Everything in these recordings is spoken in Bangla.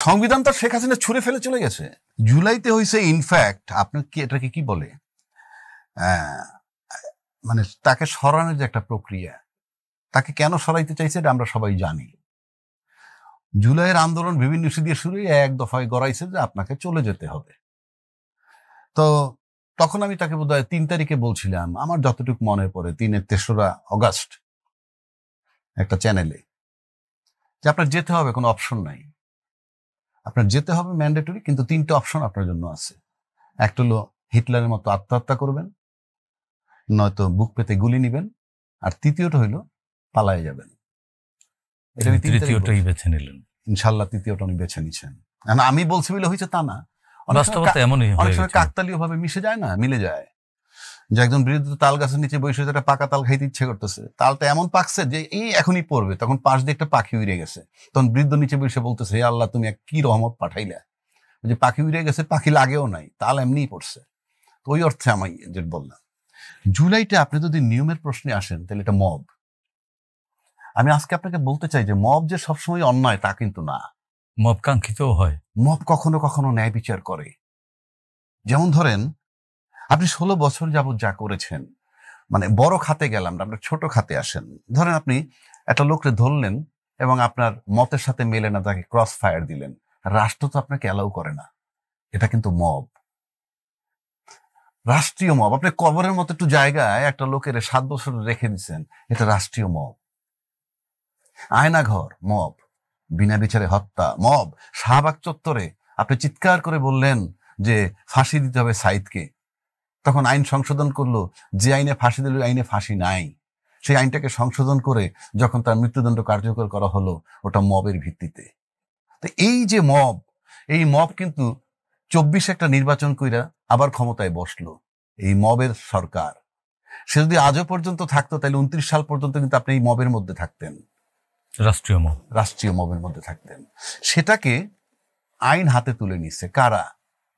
সংবিধান তো শেখ হাসিনা ছুঁড়ে ফেলে চলে গেছে। জুলাইতে হয়েছে ইনফ্যাক্ট আপনার কি এটাকে কি বলে মানে তাকে সরানোর যে একটা প্রক্রিয়া, তাকে কেন সরাইতে চাইছে এটা আমরা সবাই জানি। জুলাইয়ের আন্দোলন বিভিন্ন ইস্যু দিয়ে শুরু এক দফায় গড়াইছে যে আপনাকে চলে যেতে হবে। তো তখন আমি তাকে বোধহয় 3 তারিখে বলছিলাম, আমার যতটুকু মনে পড়ে 3-3 অগাস্ট একটা চ্যানেলে, যে আপনার যেতে হবে, কোনো অপশন নাই, আপনার যেতে হবে ম্যান্ডেটরি, কিন্তু 3টে অপশন আপনার জন্য আছে। একটা হলো হিটলারের মতো আত্মহত্যা করবেন, নয়তো বুক পেতে গুলি নিবেন, আর তৃতীয়টা হইলো পালায়ে যাবেন। এটা আমি তৃতীয়টাই বেছে নিলেন। ইনশাল্লাহ তৃতীয়টা উনি বেছে নিচ্ছেন। আমি বলছি বলে হয়েছে তা না, অনেক সময় কাকতালীয় ভাবে মিশে যায় না, মিলে যায়। যে একজন বৃদ্ধ তাল গাছের নিচে বসে একটা পাকা তাল খাইতে ইচ্ছে করতেছে, তালটা এমন পাকছে যে এই এখনই পড়বে, তখন পাশ দিয়ে একটা পাখি উড়ে গেছে, তখন বৃদ্ধ নিচে বসে বলতেছে, হে আল্লাহ তুমি কি রহমত পাঠাইলা, যে পাখি উড়ে গেছে, পাখি লাগেও নাই, তাল এমনিই পড়ছে। তো ওই অর্থে আমি যে বললাম, জুলাইটা আপনি যদি নিয়মের প্রশ্নে আসেন তাহলে এটা মব। আমি আজকে আপনাকে বলতে চাই যে মব যে সবসময় অন্যায় তা কিন্তু না। মব কাঙ্ক্ষিত হয়। মব কখনো কখনো ন্যায় বিচার করে। যেমন ধরেন আপনি 16 বছর যাবত যা করেছেন, মানে বড় খাতে গেলাম না, আপনার ছোট খাতে আসেন। ধরেন আপনি একটা লোককে ধরলেন এবং আপনার মতের সাথে মেলে না, তাকে ক্রস ফায়ার দিলেন, রাষ্ট্র তো আপনাকে অ্যালাউ করে না, এটা কিন্তু মব, রাষ্ট্রীয় মব। আপনি কবরের মতো একটু জায়গায় একটা লোকের 7 বছর রেখে দিচ্ছেন, এটা রাষ্ট্রীয় মব। আয়নাঘর মব, বিনা বিচারে হত্যা মব। শাহবাগ চত্বরে আপনি চিৎকার করে বললেন যে ফাঁসি দিতে হবে সাইদকে, তখন আইন সংশোধন করলো, যে আইনে ফাঁসি দিল আইনে ফাঁসি নাই, সেই আইনটাকে সংশোধন করে যখন তার মৃত্যুদণ্ড কার্যকর করা হলো, ওটা মবের ভিত্তিতে। তো এই যে মব, এই মব কিন্তু 24 একটা নির্বাচন কইরা আবার ক্ষমতায় বসলো এই মবের সরকার। সে যদি আজও পর্যন্ত থাকতো তাহলে 29 সাল পর্যন্ত কিন্তু আপনি এই মবের মধ্যে থাকতেন, রাষ্ট্রীয় মবের মধ্যে থাকতেন। সেটাকে আইন হাতে তুলে নিচ্ছে কারা?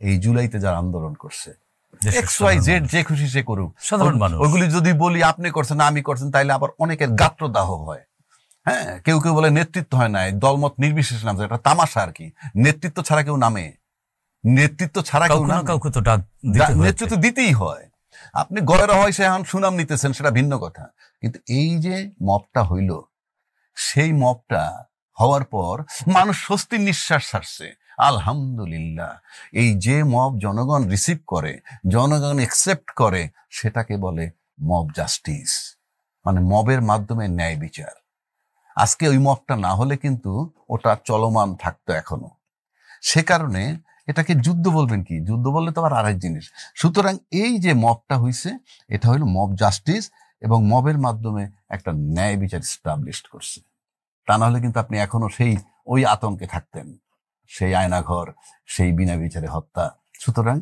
এই জুলাইতে যারা আন্দোলন করছে, XYZ, যে খুশি সে করুক, সাধারণ মানুষ। ওইগুলি যদি বলি আপনি করছেন আমি করছেন, তাইলে আবার অনেকের গাত্রদাহ হয়। হ্যাঁ, কেউ কেউ বলে নেতৃত্ব হয় না, দলমত নির্বিশেষে নামছে, এটা তামাশা আর কি। নেতৃত্ব ছাড়া কেউ নামে, নেতৃত্ব ছাড়া কেউ কাউকে তো নেতৃত্ব দিতেই হয়। আপনি গড়েরা হয় সে এখন সুনাম নিতেছেন, সেটা ভিন্ন কথা। কিন্তু এই যে মবটা হইল, সেই মবটা হওয়ার পর মানুষ স্বস্তির নিঃশ্বাস ছাড়ছে, আলহামদুলিল্লাহ। এই যে মব জনগণ রিসিভ করে, জনগণ একসেপ্ট করে, সেটাকে বলে মব জাস্টিস, মানে মবের মাধ্যমে ন্যায় বিচার। আজকে ওই মবটা না হলে কিন্তু ওটা চলমান থাকতো এখনো। সে কারণে এটাকে যুদ্ধ বলবেন কি, যুদ্ধ বললে তো আবার আরেক জিনিস। সুতরাং এই যে মবটা হইছে, এটা হইল মব জাস্টিস, এবং মবের মাধ্যমে একটা ন্যায় বিচার স্টাবলিশ করছে। তা না হলে কিন্তু আপনি এখনো সেই ওই আতঙ্কে থাকতেন, সেই আয়নাঘর, সেই বিনা বিচারে হত্যা। সুতরাং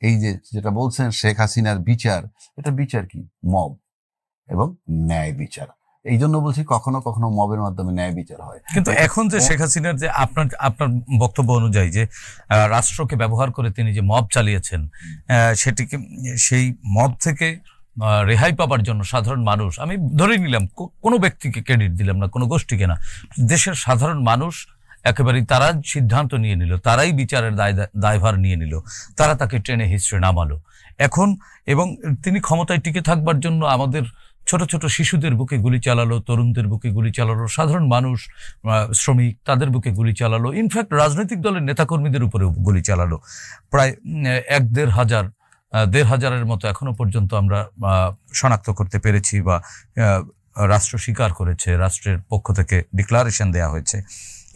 এই যে যেটা বলছেন শেখ হাসিনার বিচার, এটা বিচার কি? মব এবং ন্যায় বিচার। এই জন্য বলছি কখনো কখনো মবের মাধ্যমে ন্যায় বিচার হয়। কিন্তু এখন যে শেখ হাসিনার যে আপনার বক্তব্য অনুযায়ী যে রাষ্ট্রকে ব্যবহার করে তিনি যে মব চালিয়েছেন, সেটিকে, সেই মব থেকে রেহাই পাবার জন্য সাধারণ মানুষ, আমি ধরে নিলাম কোনো ব্যক্তিকে ক্রেডিট দিলাম না, কোনো গোষ্ঠীকে না, দেশের সাধারণ মানুষ একেবারেই তারা সিদ্ধান্ত নিয়ে নিল, তারাই বিচারের দায়ভার নিয়ে নিল, তারা তাকে টেনে হিস্ট্রে নামালো এখন। এবং তিনি ক্ষমতায় টিকে থাকবার জন্য আমাদের ছোট ছোট শিশুদের বুকে গুলি চালালো, তরুণদের বুকে গুলি চালালো, সাধারণ মানুষ, শ্রমিক, তাদের বুকে গুলি চালালো, ইনফ্যাক্ট রাজনৈতিক দলের নেতাকর্মীদের উপরে গুলি চালালো। প্রায় 1-1.5 হাজারের মতো এখনো পর্যন্ত আমরা শনাক্ত করতে পেরেছি, বা রাষ্ট্র স্বীকার করেছে, রাষ্ট্রের পক্ষ থেকে ডিক্লারেশন দেয়া হয়েছে।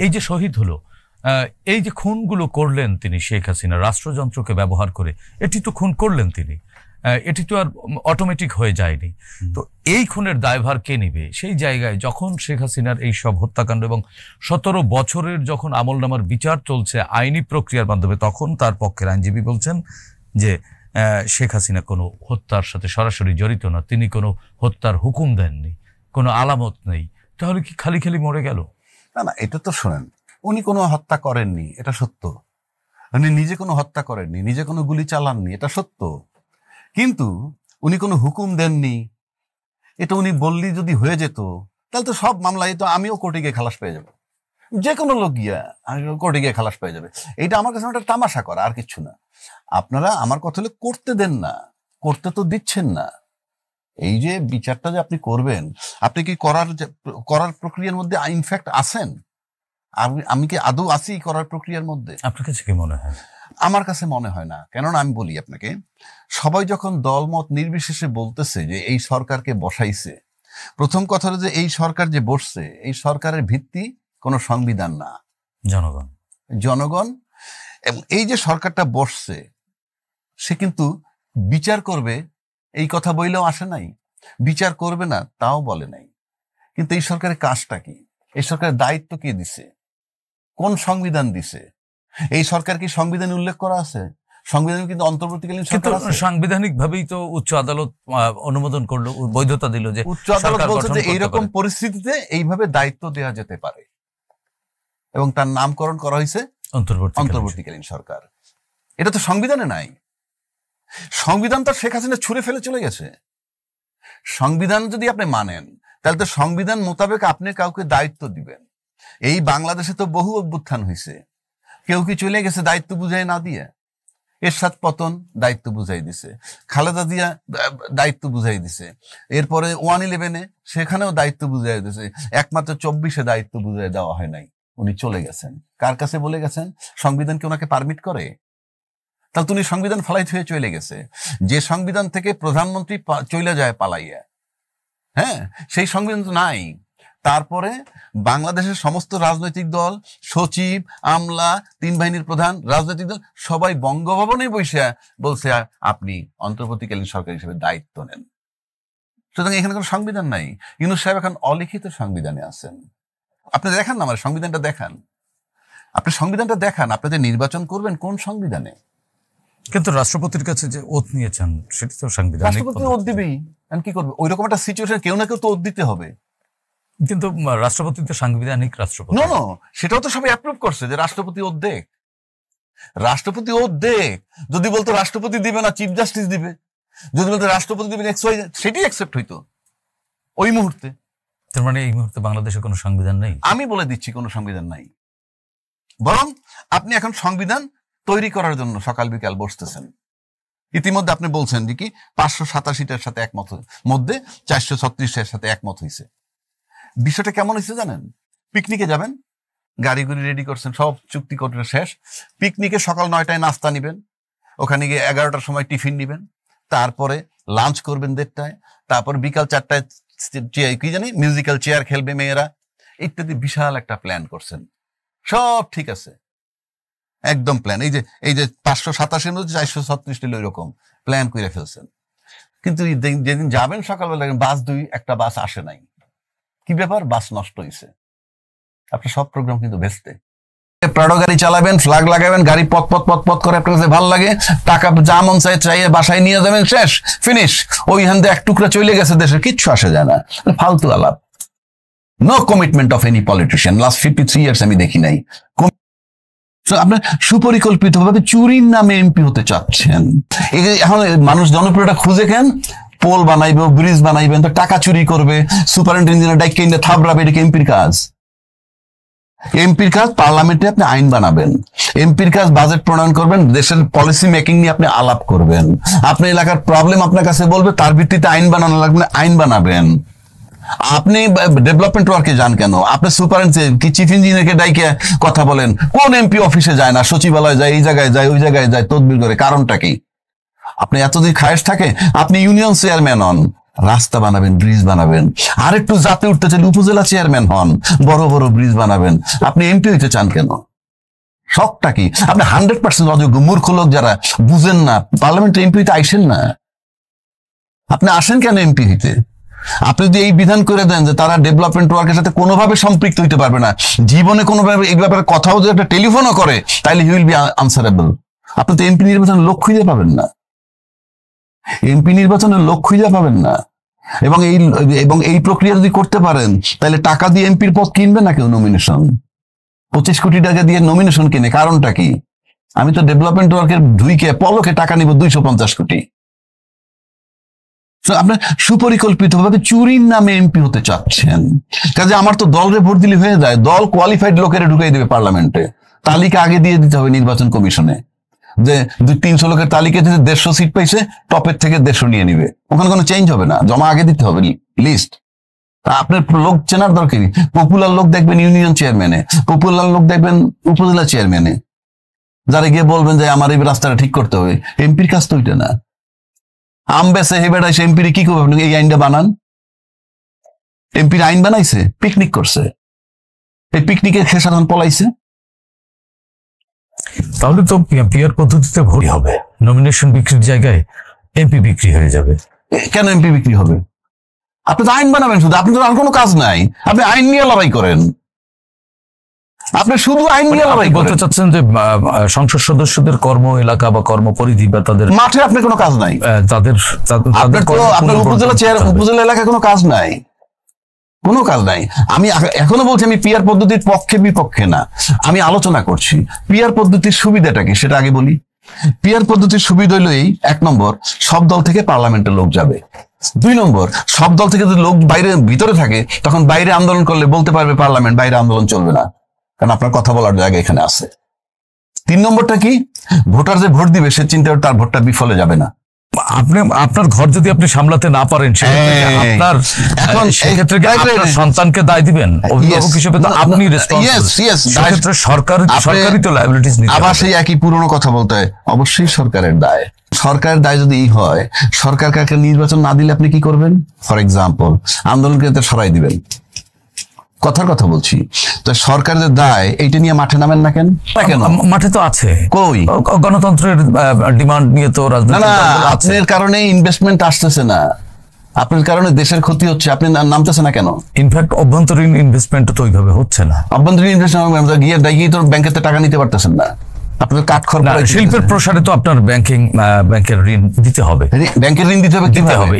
এই যে শহীদ হলো, এই যে খুনগুলো করলেন তিনি শেখ হাসিনা রাষ্ট্রযন্ত্রকে ব্যবহার করে, এটি তো খুন করলেন তিনি, এটি তো আর অটোমেটিক হয়ে যায়নি। তো এই খুনের দায়ভার কে নিবে? সেই জায়গায় যখন শেখ হাসিনার এই সব হত্যাকাণ্ড এবং 17 বছরের যখন আমলনামার বিচার চলছে আইনি প্রক্রিয়ার মাধ্যমে, তখন তার পক্ষের আইনজীবী বলছেন যে শেখ হাসিনা কোনো হত্যার সাথে সরাসরি জড়িত না, তিনি কোনো হত্যার হুকুম দেননি, কোনো আলামত নেই। তাহলে কি খালি খালি মরে গেল? না, এটা তো শোনেন, উনি কোনো হত্যা করেননি, এটা সত্য। উনি নিজে কোনো হত্যা করেননি, নিজে কোনো গুলি চালাননি, এটা সত্য। কিন্তু উনি কোনো হুকুম দেননি, এটা উনি বললি যদি হয়ে যেত, তাহলে তো সব মামলায় তো আমিও কোর্টে গিয়ে খালাস পেয়ে যাব। যে কোনো লোক গিয়া কোর্টে গিয়ে খালাস পেয়ে যাবে। এটা আমার কাছে একটা তামাশা করা, আর কিছু না। আপনারা আমার কথা হলে করতে দেন না, করতে তো দিচ্ছেন না। এই যে বিচারটা যে আপনি করবেন, আপনি কি করার প্রক্রিয়ার মধ্যে ইনফ্যাক্ট আছেন? আমি কি আদৌ আছি করার প্রক্রিয়ার মধ্যে? আপনার কাছে কি মনে হয়? আমার কাছে মনে হয় না। কেননা আমি বলি আপনাকে, সবাই যখন দলমত নির্বিশেষে বলতেছে যে এই সরকারকে বসাইছে, প্রথম কথা হলো যে এই সরকার যে বসছে, এই সরকারের ভিত্তি কোনো সংবিধান না, জনগণ। এবং এই যে সরকারটা বসছে, সে কিন্তু বিচার করবে এই কথা বইলেও আসে নাই, বিচার করবে না তাও বলে নাই। কিন্তু এই সরকারের কাজটা কি? এই সরকারের দায়িত্ব কে দিছে? কোন সংবিধান দিছে? এই সরকার কি সংবিধানে উল্লেখ করা আছে? সংবিধানে কিন্তু অন্তর্বর্তীকালীন সরকার আছে। সাংবিধানিক ভাবেই তো উচ্চ আদালত অনুমোদন করলো, বৈধতা দিল যে উচ্চ আদালত বলছে যে এইরকম পরিস্থিতিতে এইভাবে দায়িত্ব দেওয়া যেতে পারে, এবং তার নামকরণ করা হয়েছে অন্তর্বর্তীকালীন সরকার। এটা তো সংবিধানে নাই। সংবিধান তো শেখ হাসিনা ছুঁড়ে ফেলে চলে গেছে। সংবিধান যদি আপনি মানেন, তাহলে তো সংবিধান মোতাবেক আপনি কাউকে দায়িত্ব দিবেন। এই বাংলাদেশে তো বহু অভ্যুত্থান হয়েছে, কেউ কি চলে গেছে দায়িত্ব বুঝাই না দিয়ে? এরশাদ পতন দায়িত্ব বুঝাই দিছে, খালেদা জিয়া দায়িত্ব বুঝাই দিছে, এরপরে 1/11 সেখানেও দায়িত্ব বুঝাই দিছে। একমাত্র 24-এ দায়িত্ব বুঝাই দেওয়া হয় নাই, উনি চলে গেছেন। কার কাছে বলে গেছেন? সংবিধান কি ওনাকে পারমিট করে? তাহলে তুমি সংবিধান ফালাই হয়ে চলে গেছে। যে সংবিধান থেকে প্রধানমন্ত্রী চলে যায় পালাইয়া, হ্যাঁ, সেই সংবিধান তো নাই। তারপরে বাংলাদেশের সমস্ত রাজনৈতিক দল, সচিব, আমলা, 3 বাহিনীর প্রধান, রাজনৈতিক দল সবাই বঙ্গভবনে বসে বলছে আপনি অন্তর্বর্তীকালীন সরকার হিসেবে দায়িত্ব নেন। সুতরাং এখানে কোনো সংবিধান নাই। ইউনূস সাহেব এখন অলিখিত সংবিধানে আছেন। আপনি দেখান না, আমার সংবিধানটা দেখান। আপনি সংবিধানটা দেখান, আপনি যে নির্বাচন করবেন কোন সংবিধানে? কিন্তু রাষ্ট্রপতির কাছে যে ওত নিয়েছেন সেটা তো সাংবিধানিক। রাষ্ট্রপতি ওত দিবেই, কি করবে? ওই রকম একটা সিচুয়েশন কেউ না কেউ তো ওত দিতে হবে। কিন্তু রাষ্ট্রপতি তো সাংবিধানিক রাষ্ট্রপতি। নো, সেটাও তো সবাই অ্যাপ্রুভ করছে যে রাষ্ট্রপতি ওত দেখ, রাষ্ট্রপতি ওত দেখ। যদি বলতো রাষ্ট্রপতি দিবে না, চিফ জাস্টিস দিবে, যদি বলতো রাষ্ট্রপতি দিবেন XY, সেটি অ্যাকসেপ্ট হইতো ওই মুহূর্তে। তার মানে এই মুহূর্তে বাংলাদেশে কোনো সংবিধান নেই? আমি বলে দিচ্ছি কোনো সংবিধান নাই। বরং আপনি এখন সংবিধান তৈরি করার জন্য সকাল বিকাল বসতেছেন। ইতিমধ্যে আপনি বলছেন যে কি 587টার সাথে একমত, মধ্যে 436-এর সাথে একমত হয়েছে। বিষয়টা কেমন হয়েছে জানেন? পিকনিকে যাবেন, গাড়ি গুড়ি রেডি করছেন, সব চুক্তি করে শেষ। পিকনিকে সকাল 9টায় নাস্তা নিবেন, ওখানে গিয়ে 11টার সময় টিফিন নিবেন, তারপরে লাঞ্চ করবেন 1:30টায়, তারপর বিকাল 4টায় কি জানি মিউজিক্যাল চেয়ার খেলবে মেয়েরা, ইত্যাদি। বিশাল একটা প্ল্যান করছেন, সব ঠিক আছে, একদম প্ল্যান। এই যে 587-এর মধ্যে 436 নিল, এরকম প্ল্যান করে ফেলছেন। কিন্তু যেদিন যাবেন সকালবেলা, বাস একটা বাস আসে নাই। কি ব্যাপার? বাস নষ্ট হয়েছে। আপনার সব প্রোগ্রাম কিন্তু ভেস্তে। প্রাডো গাড়ি চালাবেন, ফ্ল্যাগ লাগাবেন, গাড়ি পথ পথ পথ পথ করে আপনার কাছে ভালো লাগে, টাকা যা মন চাইয়ে বাসায় নিয়ে যাবেন, শেষ, ফিনিশ। ওইখান থেকে এক টুকরা চলে গেছে দেশে, কিচ্ছু আসে যায় না, ফালতু আলাপ। No commitment of any politician last 53 years আমি দেখি নাই। আপনার সুপরিকল্পিত ভাবে চুরির নামে এমপি হতে চাচ্ছেন। এখন মানুষ জনপ্রিয়তা খুঁজে কেন? পোল বানাইবে, ব্রিজ বানাইবেন, তো টাকা চুরি করবে, সুপারিনটেন্ডেন্ট ডাইকে থাবড়াবে। এটা এমপির কাজ? এমপির কাজ পার্লামেন্টে আপনি আইন বানাবেন, এমপির কাজ বাজেট প্রণয়ন করবেন, দেশের পলিসি মেকিং নিয়ে আপনি আলাপ করবেন, আপনার এলাকার প্রবলেম আপনার কাছে বলবে, তার ভিত্তিতে আইন বানানো লাগবে, আইন বানাবেন। আপনি ডেভেলপমেন্ট ওয়ার্কে যান কেন? আপনি সুপারিনটেন্ডেন্ট কি চিফ ইঞ্জিনিয়ারকে ডাইকে কথা বলেন? কোন এমপি অফিসে যায় না? সচিবালয় যায়, এই জায়গায় যায়, ওই জায়গায় যায়, তদবির করে। কারণটা কি? আপনি এতদিন খায়েশ থাকে, আপনি ইউনিয়ন চেয়ারম্যান হন, রাস্তা বানাবেন, ব্রিজ বানাবেন। আর একটু জাতে উঠতে চান, উপজেলা চেয়ারম্যান হন, বড় বড় ব্রিজ বানাবেন। আপনি এমপি হইতে চান কেন? শখটা কি? আপনি 100% অযোগ্য, মূর্খ লোক যারা বুঝেন না, পার্লামেন্টে এমপি হইতে আইসেন না। আপনি আসেন কেন এমপি হইতে? আপনি যদি এই বিধান করে দেন যে তারা ডেভেলপমেন্ট ওয়ার্কের সাথে কোনোভাবে সম্পৃক্ত হইতে পারবে না, জীবনে কোনোভাবে এই ব্যাপারে কথাও যদি একটা টেলিফোনও করে, তাহলে হি উইল বি আনসারেবল। আপনি তো এমপি নির্বাচনের লোক খুঁজে পাবেন না, এমপি নির্বাচনের লোক খুঁজে পাবেন না। এবং এই প্রক্রিয়া যদি করতে পারেন, তাহলে টাকা দিয়ে এমপির পদ কিনবে না কেউ। নমিনেশন 25 কোটি টাকা দিয়ে নমিনেশন কিনে, কারণটা কি? আমি তো ডেভেলপমেন্ট ওয়ার্কের পলকে টাকা নিব 250 কোটি। আপনি সুপরিকল্পিতভাবে চুরির নামে এমপি হতে চাচ্ছেন। কাজে আমার তো দলরে ভোট দিলে হয়ে যায়, দল কোয়ালিফাইড লোকেরা ঢুকাই দেবে পার্লামেন্টে, তালিকা আগে দিয়ে দিতে হবে নির্বাচন কমিশনে, যে 200-300 লোকের তালিকা দিতে 150 সিট পাইছে, টপের থেকে 150 নিয়ে নিবে, ওখানে কোনো চেঞ্জ হবে না, জমা আগে দিতে হবে লিস্ট। আপনার লোক চেনার দরকারই, পপুলার লোক দেখবেন ইউনিয়ন চেয়ারম্যানে, পপুলার লোক দেখবেন উপজেলা চেয়ারম্যানে, যারা গিয়ে বলবেন যে আমার এই রাস্তাটা ঠিক করতে হবে। এমপির কাজ তো ওইটা না। আম বেসে হে বেড়াই সে এমপির কি করবে? এই আইনটা বানান। এমপির আইন বানাইছে, পিকনিক করছে, এই পিকনিকের খেসাধান পলাইছে। তাহলে তো পিয়ার পদ্ধতিতে ভোট হবে, নমিনেশন বিক্রির জায়গায় এমপি বিক্রি হয়ে যাবে। কেন এমপি বিক্রি হবে? আপনি তো আইন বানাবেন শুধু, আপনি তো আর কোনো কাজ নাই, আপনি আইন নিয়ে লড়াই করেন, আপনি শুধু আইন নিয়ে লড়াই বলতে চাচ্ছেন যে সংসদ সদস্যদের কর্ম এলাকা বা কর্ম পরিধি বা তাদের মাঠে আপনার কোনো কাজ নাই, তাদের আপনার উপজেলা এলাকায় কোনো কাজ নাই, কোনো কাজ নাই। আমি এখনো বলছি আমি পিয়ার পদ্ধতির পক্ষে বিপক্ষে না, আমি আলোচনা করছি পিয়ার পদ্ধতির সুবিধাটা কি সেটা আগে বলি। পিয়ার পদ্ধতির সুবিধা হইল এই, 1 নম্বর, সব দল থেকে পার্লামেন্টের লোক যাবে। 2 নম্বর, সব দল থেকে যদি লোক বাইরে ভিতরে থাকে তখন বাইরে আন্দোলন করলে বলতে পারবে পার্লামেন্ট, বাইরে আন্দোলন চলবে না, কারণ আপনার কথা বলার জায়গা এখানে আছে। 3 নম্বরটা কি, ভোটার যে ভোট দিবে সে চিন্তা তার ভোটটা বিফলে যাবে না। আপনার ঘর যদি আপনি সামলাতে না পারেন আপনার এখন সেক্ষেত্রে সন্তানকে দায় দিবেন, অভিভাবক হিসেবে তো আপনি রেসপন্সিবল, সরকারি তো লায়াবিলিটিস নিতে হবে। আবার সেই একই পুরনো কথা বলতে হয়, অবশ্যই সরকারের দায়। সরকারের দায় যদি হয়, সরকার কাকে নির্বাচন না দিলে আপনি কি করবেন? ফর এক্সাম্পল আন্দোলনকে সরাই দিবেন, কথার কথা বলছি। তো সরকারের দায় এইটা নিয়ে মাঠে নামেন না কেন? মাঠে তো আছে, কই গণতন্ত্রের ডিমান্ড নিয়ে তো রাজনীতি। না, আপনার কারণে ইনভেস্টমেন্ট আসতেছে না, আপনার কারণে দেশের ক্ষতি হচ্ছে, আপনি নামতেছে না কেন? ইনফ্যাক্ট অভ্যন্তরীণ ইনভেস্টমেন্ট তো ওইভাবে হচ্ছে না। অভ্যন্তরীণ ইনভেস্টমেন্ট গিয়ে তো ব্যাংকের টাকা নিতে পারতেছেন না, আপনার কাঠ খরচ। শিল্পের প্রসারে তো আপনার ব্যাংকের ঋণ দিতে হবে, ব্যাংকের ঋণ দিতে হবে, দিতে হবে।